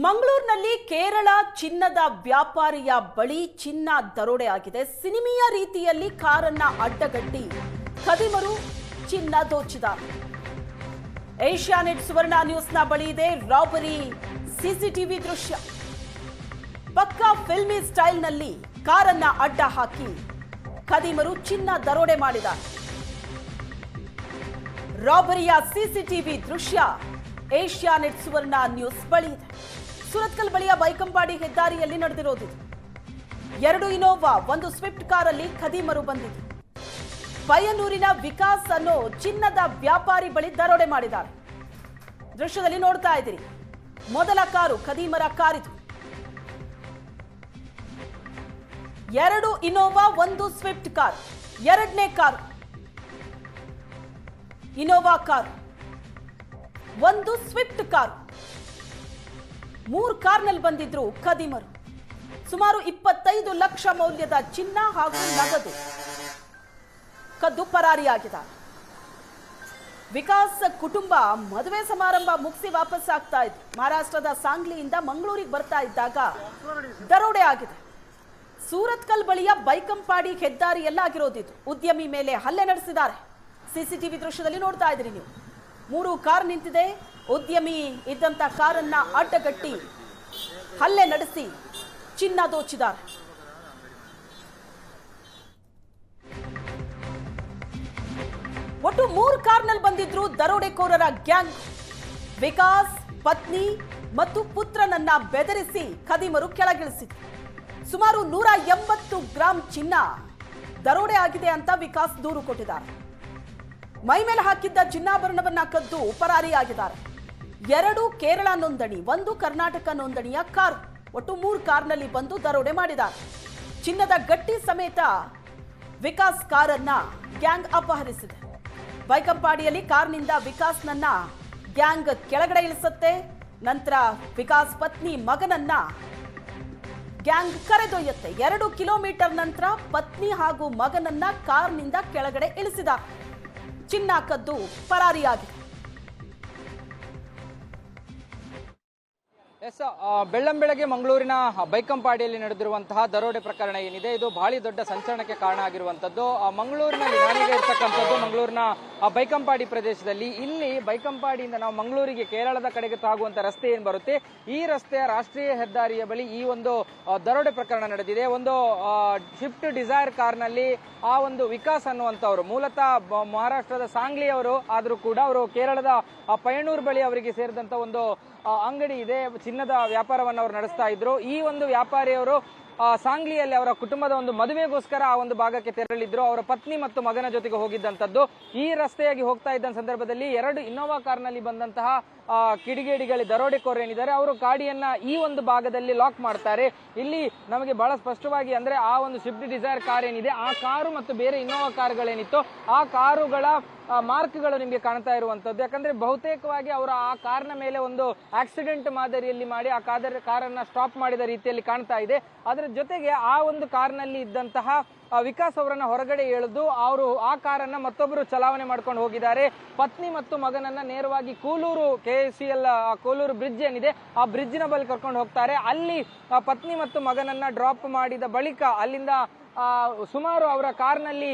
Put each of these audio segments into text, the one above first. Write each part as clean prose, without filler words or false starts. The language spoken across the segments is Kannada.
ಮಂಗಳೂರಿನಲ್ಲಿ ಕೇರಳ ಚಿನ್ನದ ವ್ಯಾಪಾರಿಯ ಬಳಿ ಚಿನ್ನ ದರೋಡೆ ಆಗಿದೆ. ಸಿನಿಮೀಯ ರೀತಿಯಲ್ಲಿ ಕಾರನ್ನ ಅಡ್ಡಗಟ್ಟಿ ಖದೀಮರು ಚಿನ್ನ ದೋಚಿದ್ದಾರೆ. ಏಷ್ಯಾನೆಟ್ ಸುವರ್ಣ ನ್ಯೂಸ್ನ ಬಳಿ ಇದೆ ರಾಬರಿ ಸಿಸಿಟಿವಿ ದೃಶ್ಯ. ಪಕ್ಕಾ ಫಿಲ್ಮಿ ಸ್ಟೈಲ್ನಲ್ಲಿ ಕಾರನ್ನ ಅಡ್ಡ ಹಾಕಿ ಖದೀಮರು ಚಿನ್ನ ದರೋಡೆ ಮಾಡಿದ್ದಾರೆ. ರಾಬರಿಯ ಸಿಸಿಟಿವಿ ದೃಶ್ಯ ಏಷ್ಯಾನೆಟ್ ಸುವರ್ಣ ನ್ಯೂಸ್ ಬಳಿ ಇದೆ. ಸುರತ್ಕಲ್ ಬಳಿಯ ಬೈಕಂಪಾಡಿ ಹೆದ್ದಾರಿಯಲ್ಲಿ ನಡೆದಿರೋದು. 2 ಇನೋವಾ 1 ಸ್ವಿಫ್ಟ್ ಕಾರಲ್ಲಿ ಖದೀಮರು ಬಂದಿದ್ರು. ಪಯ್ಯನೂರಿನ ವಿಕಾಸ್ ಅನ್ನೋ ಚಿನ್ನದ ವ್ಯಾಪಾರಿ ಬಳಿ ದರೋಡೆ ಮಾಡಿದ್ದಾರೆ. ದೃಶ್ಯದಲ್ಲಿ ನೋಡ್ತಾ ಇದ್ದೀರಿ. ಮೊದಲ ಕಾರು ಖದೀಮರ ಕಾರಿದು. 2 ಇನೋವಾ 1 ಸ್ವಿಫ್ಟ್ ಕಾರ್. ಎರಡನೇ car Innova car, 1 Swift car. 3 ಕಾರ್ನಲ್ಲಿ ಬಂದಿದ್ರು ಖದೀಮರು. ಸುಮಾರು 25 ಲಕ್ಷ ಮೌಲ್ಯದ ಚಿನ್ನ ಹಾಗೂ ನಗದು ಕದ್ದು ಪರಾರಿಯಾಗಿದ್ದಾರೆ. ವಿಕಾಸ್ ಕುಟುಂಬ ಮದುವೆ ಸಮಾರಂಭ ಮುಗಿಸಿ ವಾಪಸ್ ಆಗ್ತಾ ಇದ್ರು. ಮಹಾರಾಷ್ಟ್ರದ ಸಾಂಗ್ಲಿಯಿಂದ ಮಂಗಳೂರಿಗೆ ಬರ್ತಾ ಇದ್ದಾಗ ದರೋಡೆ ಆಗಿದೆ. ಸೂರತ್ಕಲ್ ಬಳಿಯ ಬೈಕಂಪಾಡಿ ಹೆದ್ದಾರಿಯಲ್ಲ ಆಗಿರೋದಿತ್ತು. ಉದ್ಯಮಿ ಮೇಲೆ ಹಲ್ಲೆ ನಡೆಸಿದ್ದಾರೆ. ಸಿಸಿಟಿವಿ ದೃಶ್ಯದಲ್ಲಿ ನೋಡ್ತಾ ಇದ್ರಿ ನೀವು. 3 ಕಾರ್ ನಿಂತಿದೆ. ಉದ್ಯಮಿ ಇದ್ದಂತ ಕಾರನ್ನ ಅಡ್ಡಗಟ್ಟಿ ಹಲ್ಲೆ ನಡೆಸಿ ಚಿನ್ನ ದೋಚಿದ್ದಾರೆ. ಒಟ್ಟು 3 ಕಾರ್ನಲ್ಲಿ ಬಂದಿದ್ರು ದರೋಡೆಕೋರರ ಗ್ಯಾಂಗ್. ವಿಕಾಸ್ ಪತ್ನಿ ಮತ್ತು ಪುತ್ರನನ್ನ ಬೆದರಿಸಿ ಖದೀಮರು ಕೆಳಗಿಳಿಸಿದ್ರು. ಸುಮಾರು 180 ಗ್ರಾಂ ಚಿನ್ನ ದರೋಡೆ ಆಗಿದೆ ಅಂತ ವಿಕಾಸ್ ದೂರು ಕೊಟ್ಟಿದ್ದಾರೆ. ಮೈ ಮೇಲೆ ಹಾಕಿದ್ದ ಚಿನ್ನಾಭರಣವನ್ನ ಕದ್ದು ಪರಾರಿಯಾಗಿದ್ದಾರೆ. 2 ಕೇರಳ ನೋಂದಣಿ, 1 ಕರ್ನಾಟಕ ನೋಂದಣಿಯ ಕಾರು. ಒಟ್ಟು 3 ಕಾರ್ನಲ್ಲಿ ಬಂದು ದರೋಡೆ ಮಾಡಿದ್ದಾರೆ. ಚಿನ್ನದ ಗಟ್ಟಿ ಸಮೇತ ವಿಕಾಸ್ ಕಾರನ್ನ ಗ್ಯಾಂಗ್ ಅಪಹರಿಸಿದೆ. ಬೈಕಂಪಾಡಿಯಲ್ಲಿ ಕಾರ್ನಿಂದ ವಿಕಾಸ್ನನ್ನ ಗ್ಯಾಂಗ್ ಕೆಳಗಡೆ ಇಳಿಸುತ್ತೆ. ನಂತರ ವಿಕಾಸ್ ಪತ್ನಿ ಮಗನನ್ನ ಗ್ಯಾಂಗ್ ಕರೆದೊಯ್ಯುತ್ತೆ. 2 ಕಿಲೋಮೀಟರ್ ನಂತರ ಪತ್ನಿ ಹಾಗೂ ಮಗನನ್ನ ಕಾರ್ನಿಂದ ಕೆಳಗಡೆ ಇಳಿಸಿದ್ದಾರೆ. ಚಿನ್ನ ಕದ್ದು ಪರಾರಿಯಾಗಿದೆ. ಬೆಳ್ಳಂಬೆಳಗ್ಗೆ ಮಂಗಳೂರಿನ ಬೈಕಂಪಾಡಿಯಲ್ಲಿ ನಡೆದಿರುವಂತಹ ದರೋಡೆ ಪ್ರಕರಣ ಏನಿದೆ, ಇದು ಬಹಳ ದೊಡ್ಡ ಸಂಚಲನಕ್ಕೆ ಕಾರಣ ಆಗಿರುವಂತದ್ದು. ಮಂಗಳೂರಿನಲ್ಲಿ ನಾನೀಗ ಇರ್ತಕ್ಕಂಥದ್ದು ಮಂಗಳೂರಿನ ಬೈಕಂಪಾಡಿ ಪ್ರದೇಶದಲ್ಲಿ. ಇಲ್ಲಿ ಬೈಕಂಪಾಡಿಯಿಂದ ನಾವು ಮಂಗಳೂರಿಗೆ ಕೇರಳದ ಕಡೆಗೆ ಸಾಗುವಂತ ರಸ್ತೆ ಏನ್ ಬರುತ್ತೆ, ಈ ರಸ್ತೆಯ ರಾಷ್ಟ್ರೀಯ ಹೆದ್ದಾರಿಯ ಬಳಿ ಈ ಒಂದು ದರೋಡೆ ಪ್ರಕರಣ ನಡೆದಿದೆ. ಒಂದು ಸ್ವಿಫ್ಟ್ ಡಿಸೈರ್ ಕಾರ್ನಲ್ಲಿ ಆ ಒಂದು ವಿಕಾಸ್ ಅನ್ನುವಂಥವ್ರು ಮೂಲತಃ ಮಹಾರಾಷ್ಟ್ರದ ಸಾಂಗ್ಲಿಯವರು ಆದ್ರೂ ಕೂಡ ಅವರು ಕೇರಳದ ಪಯ್ಯನೂರು ಬಳಿ ಅವರಿಗೆ ಸೇರಿದಂತ ಒಂದು ಅಂಗಡಿ ಇದೆ, ಚಿನ್ನದ ವ್ಯಾಪಾರವನ್ನು ಅವರು ನಡೆಸ್ತಾ ಇದ್ರು. ಈ ಒಂದು ವ್ಯಾಪಾರಿಯವರು ಸಾಂಗ್ಲಿಯಲ್ಲಿ ಅವರ ಕುಟುಂಬದ ಒಂದು ಮದುವೆಗೋಸ್ಕರ ಆ ಒಂದು ಭಾಗಕ್ಕೆ ತೆರಳಿದ್ರು. ಅವರ ಪತ್ನಿ ಮತ್ತು ಮಗನ ಜೊತೆಗೆ ಹೋಗಿದ್ದಂಥದ್ದು. ಈ ರಸ್ತೆಯಾಗಿ ಹೋಗ್ತಾ ಇದ್ದ ಸಂದರ್ಭದಲ್ಲಿ 2 ಇನ್ನೋವಾ ಕಾರ್ನಲ್ಲಿ ಬಂದಂತಹ ಕಿಡಿಗೇಡಿಗಳು ದರೋಡೆಕೋರರು ಏನಿದ್ದಾರೆ ಅವರು ಗಾಡಿಯನ್ನ ಈ ಒಂದು ಭಾಗದಲ್ಲಿ ಲಾಕ್ ಮಾಡ್ತಾರೆ. ಇಲ್ಲಿ ನಮಗೆ ಬಹಳ ಸ್ಪಷ್ಟವಾಗಿ ಅಂದ್ರೆ ಆ ಒಂದು ಸ್ವಿಫ್ಟ್ ಡಿಸೈರ್ ಕಾರ್ ಏನಿದೆ, ಆ ಕಾರು ಮತ್ತು ಬೇರೆ ಇನ್ನೋವಾ ಕಾರುಗಳೇನಿತ್ತು ಆ ಕಾರುಗಳ ಮಾರ್ಕ್ಗಳು ನಿಮಗೆ ಕಾಣ್ತಾ ಇರುವಂತದ್ದು. ಯಾಕಂದ್ರೆ ಬಹುತೇಕವಾಗಿ ಅವರು ಆ ಕಾರ್ನ ಮೇಲೆ ಒಂದು ಆಕ್ಸಿಡೆಂಟ್ ಮಾದರಿಯಲ್ಲಿ ಮಾಡಿ ಆ ಕಾರನ್ನ ಸ್ಟಾಪ್ ಮಾಡಿದ ರೀತಿಯಲ್ಲಿ ಕಾಣ್ತಾ ಇದೆ. ಅದರ ಜೊತೆಗೆ ಆ ಒಂದು ಕಾರ್ನಲ್ಲಿ ಇದ್ದಂತಹ ವಿಕಾಸ್ ಅವರನ್ನ ಹೊರಗಡೆ ಎಳೆದು ಅವರು ಆ ಕಾರನ್ನ ಮತ್ತೊಬ್ಬರು ಚಲಾವಣೆ ಮಾಡ್ಕೊಂಡು ಹೋಗಿದ್ದಾರೆ. ಪತ್ನಿ ಮತ್ತು ಮಗನನ್ನ ನೇರವಾಗಿ ಕೂಲೂರು KCL ಕೂಲೂರು ಬ್ರಿಡ್ಜ್ ಏನಿದೆ ಆ ಬ್ರಿಡ್ಜಿನ ಬಳಿ ಕರ್ಕೊಂಡು ಹೋಗ್ತಾರೆ. ಅಲ್ಲಿ ಪತ್ನಿ ಮತ್ತು ಮಗನನ್ನ ಡ್ರಾಪ್ ಮಾಡಿದ ಬಳಿಕ ಅಲ್ಲಿಂದ ಸುಮಾರು ಅವರ ಕಾರ್ನಲ್ಲಿ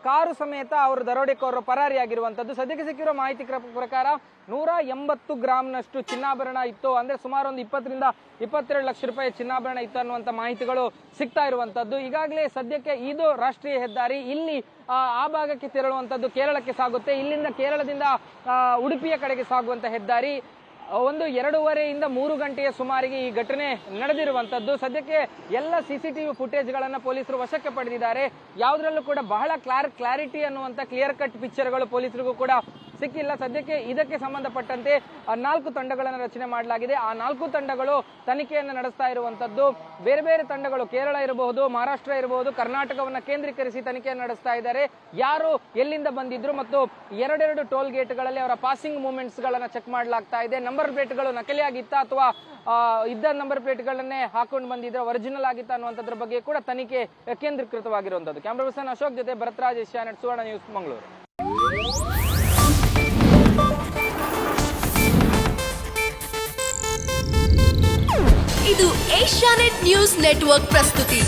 ಕಾರು ಸಮೇತ ಅವರು ದರೋಡೆಕೋರರು ಪರಾರಿಯಾಗಿರುವಂತದ್ದು. ಸದ್ಯಕ್ಕೆ ಸಿಕ್ಕಿರೋ ಮಾಹಿತಿ ಪ್ರಕಾರ 180 ಗ್ರಾಂನಷ್ಟು ಚಿನ್ನಾಭರಣ ಇತ್ತು. ಅಂದ್ರೆ ಸುಮಾರು ಒಂದು 20 ರಿಂದ 22 ಲಕ್ಷ ರೂಪಾಯಿ ಚಿನ್ನಾಭರಣ ಇತ್ತು ಅನ್ನುವಂತ ಮಾಹಿತಿಗಳು ಸಿಗ್ತಾ ಇರುವಂತದ್ದು. ಈಗಾಗಲೇ ಸದ್ಯಕ್ಕೆ ಇದು ರಾಷ್ಟ್ರೀಯ ಹೆದ್ದಾರಿ. ಇಲ್ಲಿ ಆ ಭಾಗಕ್ಕೆ ತೆರಳುವಂತದ್ದು ಕೇರಳಕ್ಕೆ ಸಾಗುತ್ತೆ. ಇಲ್ಲಿಂದ ಕೇರಳದಿಂದ ಉಡುಪಿಯ ಕಡೆಗೆ ಸಾಗುವಂತ ಹೆದ್ದಾರಿ. ಒಂದು 2:30 ರಿಂದ 3 ಗಂಟೆಯ ಸುಮಾರಿಗೆ ಈ ಘಟನೆ ನಡೆದಿರುವಂತದ್ದು. ಸದ್ಯಕ್ಕೆ ಎಲ್ಲ ಸಿಸಿಟಿವಿ ಫುಟೇಜ್ ಗಳನ್ನ ಪೊಲೀಸರು ವಶಕ್ಕೆ ಪಡೆದಿದ್ದಾರೆ. ಯಾವುದರಲ್ಲೂ ಕೂಡ ಬಹಳ ಕ್ಲಾರಿಟಿ ಅನ್ನುವಂತ ಕ್ಲಿಯರ್ ಕಟ್ ಪಿಕ್ಚರ್ಗಳು ಪೊಲೀಸರಿಗೂ ಕೂಡ ಸಿಕ್ಕಿಲ್ಲ. ಸದ್ಯಕ್ಕೆ ಇದಕ್ಕೆ ಸಂಬಂಧಪಟ್ಟಂತೆ 4 ತಂಡಗಳನ್ನು ರಚನೆ ಮಾಡಲಾಗಿದೆ. ಆ 4 ತಂಡಗಳು ತನಿಖೆಯನ್ನು ನಡೆಸ್ತಾ ಇರುವಂತದ್ದು. ಬೇರೆ ಬೇರೆ ತಂಡಗಳು ಕೇರಳ ಇರಬಹುದು, ಮಹಾರಾಷ್ಟ್ರ ಇರಬಹುದು, ಕರ್ನಾಟಕವನ್ನ ಕೇಂದ್ರೀಕರಿಸಿ ತನಿಖೆಯನ್ನು ನಡೆಸ್ತಾ ಇದ್ದಾರೆ. ಯಾರು ಎಲ್ಲಿಂದ ಬಂದಿದ್ರು ಮತ್ತು 2 ಟೋಲ್ ಗೇಟ್ಗಳಲ್ಲಿ ಅವರ ಪಾಸಿಂಗ್ ಮೂವ್ಮೆಂಟ್ಸ್ ಗಳನ್ನ ಚೆಕ್ ಮಾಡಲಾಗ್ತಾ ಇದೆ. ನಂಬರ್ ಪ್ಲೇಟ್ಗಳು ನಕಲಿಯಾಗಿತ್ತ ಅಥವಾ ಇದ್ದ ನಂಬರ್ ಪ್ಲೇಟ್ಗಳನ್ನೇ ಹಾಕೊಂಡು ಬಂದಿದ್ರೆ ಒರಿಜಿನಲ್ ಆಗಿತ್ತ ಅನ್ನುವಂಥದ್ರ ಬಗ್ಗೆ ಕೂಡ ತನಿಖೆ ಕೇಂದ್ರೀಕೃತವಾಗಿರುವಂತದ್ದು. ಕ್ಯಾಮರಾ ಪರ್ಸನ್ ಅಶೋಕ್ ಜೊತೆ ಭರತ್ರಾಜ್, ಏಷ್ಯಾನೆಟ್ ಸುವರ್ಣ ನ್ಯೂಸ್, ಮಂಗಳೂರು. ಇದು ಏಷ್ಯಾನೆಟ್ ನ್ಯೂಸ್ ನೆಟ್ವರ್ಕ್ ಪ್ರಸ್ತುತಿ.